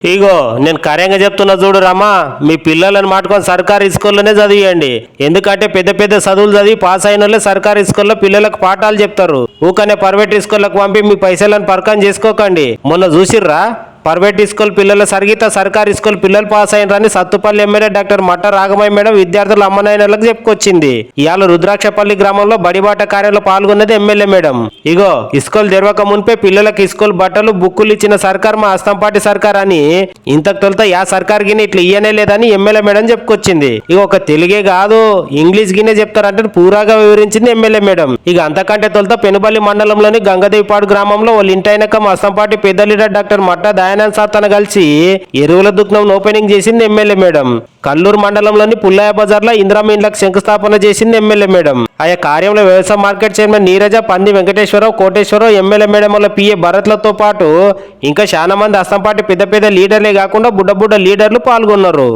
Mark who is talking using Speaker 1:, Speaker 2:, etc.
Speaker 1: ఇగో నేను కర్యంగా చెప్తున్నా చూడు రామా, మీ పిల్లలను మాట్టుకొని సర్కారీ స్కూల్లోనే చదివియండి. ఎందుకంటే పెద్ద పెద్ద చదువులు చదివి పాస్ అయిన వాళ్ళే సర్కారీ స్కూల్లో పిల్లలకు పాఠాలు చెప్తారు. ఊకనే ప్రైవేట్ స్కూళ్ళకు పంపి మీ పైసలను పరకం చేసుకోకండి. మొన్న చూసిర్రా, ప్రైవేట్ స్కూల్ పిల్లల సరిగిత సర్కారీ స్కూల్ పిల్లలు పాస్ అయినరని సత్తుపల్లి ఎమ్మెల్యే డాక్టర్ మట్ట రాఘమయ్య మేడం విద్యార్థుల అమ్మనాయనలకు చెప్పుకొచ్చింది. ఇవాళ రుద్రాక్షపల్లి గ్రామంలో బడిబాట కార్యంలో పాల్గొన్నది ఎమ్మెల్యే మేడం. ఇగో స్కూల్ తెరవక మునిపే పిల్లలకి స్కూల్ బట్టలు బుక్కులు ఇచ్చిన సర్కార్ మా అస్తంపాటి సర్కార్ అని, ఇంతకు తొలుత యా సర్కార్ గిని ఇట్లా ఇయ్యనే లేదని ఎమ్మెల్యే మేడం చెప్పుకొచ్చింది. ఇక ఒక తెలుగే కాదు ఇంగ్లీష్ గినే చెప్తారంటే పూరాగా వివరించింది ఎమ్మెల్యే మేడం. ఇక అంతకంటే తొలుత పెనుబల్లి మండలంలోని గంగదేవిపాడు గ్రామంలో వాళ్ళ ఇంటైనక మా అస్తంపాటి పెద్ద లీడర్ డాక్టర్ మట్ట దయానంద్ సార్ తన కలిసి ఎరువుల దుకాణం ఓపెనింగ్ చేసింది ఎమ్మెల్యే మేడం. కల్లూరు మండలంలోని పుల్లయ్య బజార్ లో ఇందిరమ్మ ఇండ్లకు శంకుస్థాపన చేసింది ఎమ్మెల్యే మేడం. ఆయా కార్యంలో వ్యవసాయ మార్కెట్ చైర్మన్ నీరజ, పంది వెంకటేశ్వరరావు, కోటేశ్వరరావు, ఎమ్మెల్యే మేడం వల్ల పిఏ భరత్లతో పాటు ఇంకా చాలా మంది అస్తంపాటి పెద్ద పెద్ద లీడర్లే కాకుండా బుడ్డ బుడ్డ లీడర్లు పాల్గొన్నారు.